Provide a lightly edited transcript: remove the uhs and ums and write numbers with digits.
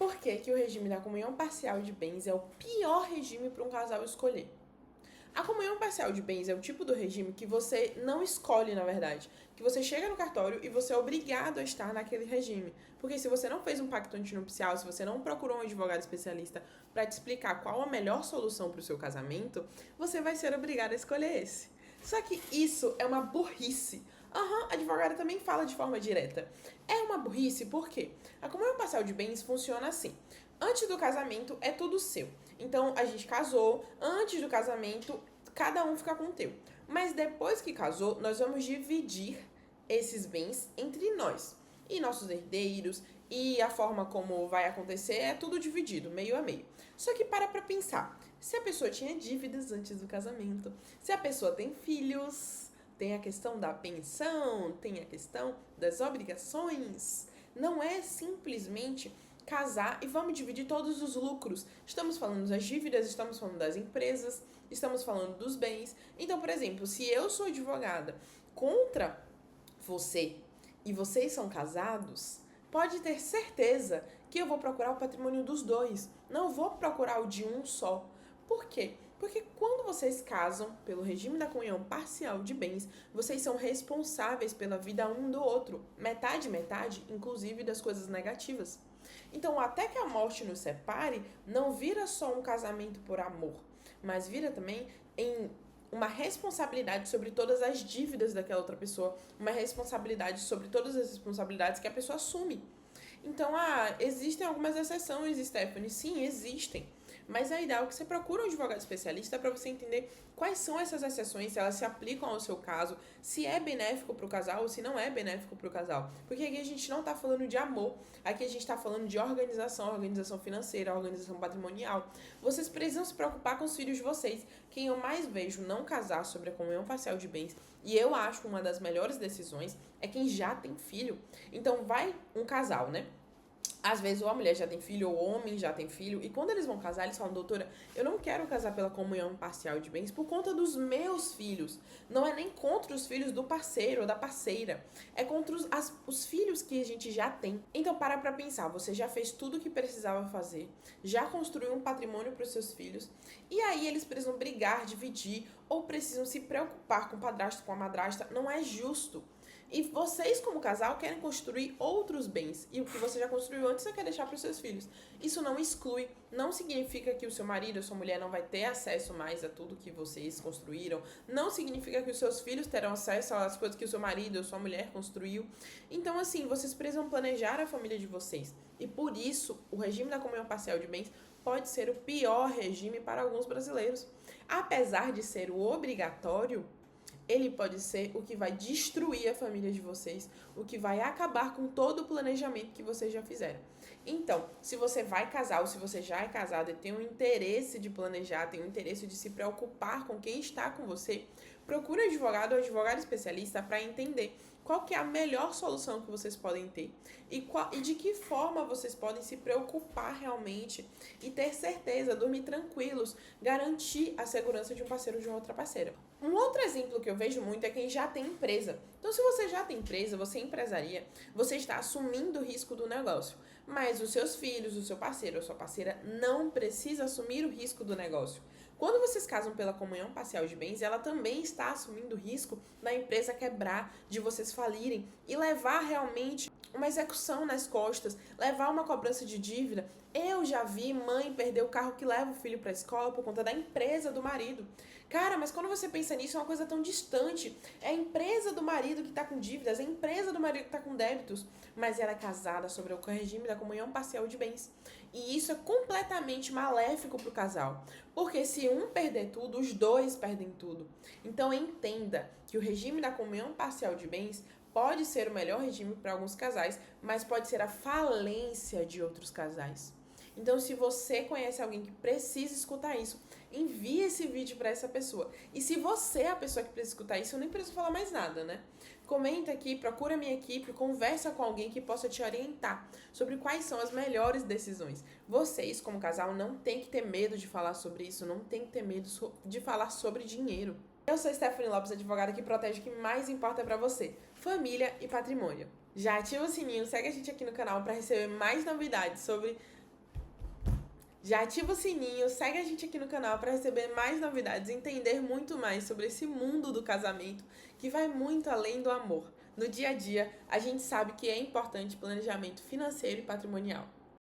Por que que o regime da comunhão parcial de bens é o pior regime para um casal escolher? A comunhão parcial de bens é o tipo do regime que você não escolhe, na verdade. Que você chega no cartório e você é obrigado a estar naquele regime. Porque se você não fez um pacto antinupcial, se você não procurou um advogado especialista para te explicar qual a melhor solução para o seu casamento, você vai ser obrigado a escolher esse. Só que isso é uma burrice. A advogada também fala de forma direta. É uma burrice porque a comunhão parcial de bens funciona assim. Antes do casamento é tudo seu. Então a gente casou, antes do casamento cada um fica com o teu. Mas depois que casou, nós vamos dividir esses bens entre nós. E nossos herdeiros, e a forma como vai acontecer é tudo dividido, meio a meio. Só que para pra pensar, se a pessoa tinha dívidas antes do casamento, se a pessoa tem filhos, tem a questão da pensão, tem a questão das obrigações, não é simplesmente casar e vamos dividir todos os lucros. Estamos falando das dívidas, estamos falando das empresas, estamos falando dos bens. Então, por exemplo, se eu sou advogada contra você e vocês são casados, pode ter certeza que eu vou procurar o patrimônio dos dois, não vou procurar o de um só. Por quê? Porque quando vocês casam pelo regime da comunhão parcial de bens, vocês são responsáveis pela vida um do outro, metade, metade, inclusive das coisas negativas. Então, até que a morte nos separe, não vira só um casamento por amor, mas vira também em uma responsabilidade sobre todas as dívidas daquela outra pessoa, uma responsabilidade sobre todas as responsabilidades que a pessoa assume. Então, existem algumas exceções, Stephanie, sim, existem. Mas é ideal que você procure um advogado especialista para você entender quais são essas exceções, se elas se aplicam ao seu caso, se é benéfico para o casal ou se não é benéfico para o casal. Porque aqui a gente não está falando de amor, aqui a gente está falando de organização financeira, organização patrimonial. Vocês precisam se preocupar com os filhos de vocês. Quem eu mais vejo não casar sobre a comunhão parcial de bens, e eu acho uma das melhores decisões, é quem já tem filho. Então vai um casal, né? Às vezes ou a mulher já tem filho ou o homem já tem filho. E quando eles vão casar, eles falam, doutora, eu não quero casar pela comunhão parcial de bens por conta dos meus filhos. Não é nem contra os filhos do parceiro ou da parceira. É contra os filhos que a gente já tem. Então para pra pensar, você já fez tudo o que precisava fazer. Já construiu um patrimônio para os seus filhos. E aí eles precisam brigar, dividir ou precisam se preocupar com o padrasto, com a madrasta. Não é justo. E vocês, como casal, querem construir outros bens. E o que você já construiu antes, você quer deixar para os seus filhos. Isso não exclui, não significa que o seu marido ou sua mulher não vai ter acesso mais a tudo que vocês construíram. Não significa que os seus filhos terão acesso às coisas que o seu marido ou sua mulher construiu. Então, assim, vocês precisam planejar a família de vocês. E por isso, o regime da comunhão parcial de bens pode ser o pior regime para alguns brasileiros. Apesar de ser o obrigatório, ele pode ser o que vai destruir a família de vocês, o que vai acabar com todo o planejamento que vocês já fizeram. Então, se você vai casar ou se você já é casado e tem um interesse de planejar, tem um interesse de se preocupar com quem está com você, procure um advogado ou advogado especialista para entender qual que é a melhor solução que vocês podem ter e de que forma vocês podem se preocupar realmente e ter certeza, dormir tranquilos, garantir a segurança de um parceiro ou de uma outra parceira. Um outro exemplo que eu vejo muito é quem já tem empresa. Então, se você já tem empresa, você empresaria, você está assumindo o risco do negócio. Mas os seus filhos, o seu parceiro ou sua parceira não precisa assumir o risco do negócio. Quando vocês casam pela comunhão parcial de bens, ela também está assumindo o risco da empresa quebrar, de vocês falirem e levar realmente uma execução nas costas, levar uma cobrança de dívida. Eu já vi mãe perder o carro que leva o filho para a escola por conta da empresa do marido. Cara, mas quando você pensa nisso, é uma coisa tão distante. É a empresa do marido que tá com dívidas, é a empresa do marido que tá com débitos, mas ela é casada sobre o regime da comunhão parcial de bens. E isso é completamente maléfico pro casal, porque se um perder tudo, os dois perdem tudo. Então entenda que o regime da comunhão parcial de bens pode ser o melhor regime para alguns casais, mas pode ser a falência de outros casais. Então, se você conhece alguém que precisa escutar isso, envie esse vídeo para essa pessoa. E se você é a pessoa que precisa escutar isso, eu nem preciso falar mais nada, né? Comenta aqui, procura a minha equipe, conversa com alguém que possa te orientar sobre quais são as melhores decisões. Vocês, como casal, não tem que ter medo de falar sobre isso, não tem que ter medo de falar sobre dinheiro. Eu sou Stephanie Lopes, advogada que protege o que mais importa para você, família e patrimônio. Já ativa o sininho, segue a gente aqui no canal para receber mais novidades sobre Já ativa o sininho, segue a gente aqui no canal para receber mais novidades e entender muito mais sobre esse mundo do casamento que vai muito além do amor. No dia a dia, a gente sabe que é importante planejamento financeiro e patrimonial.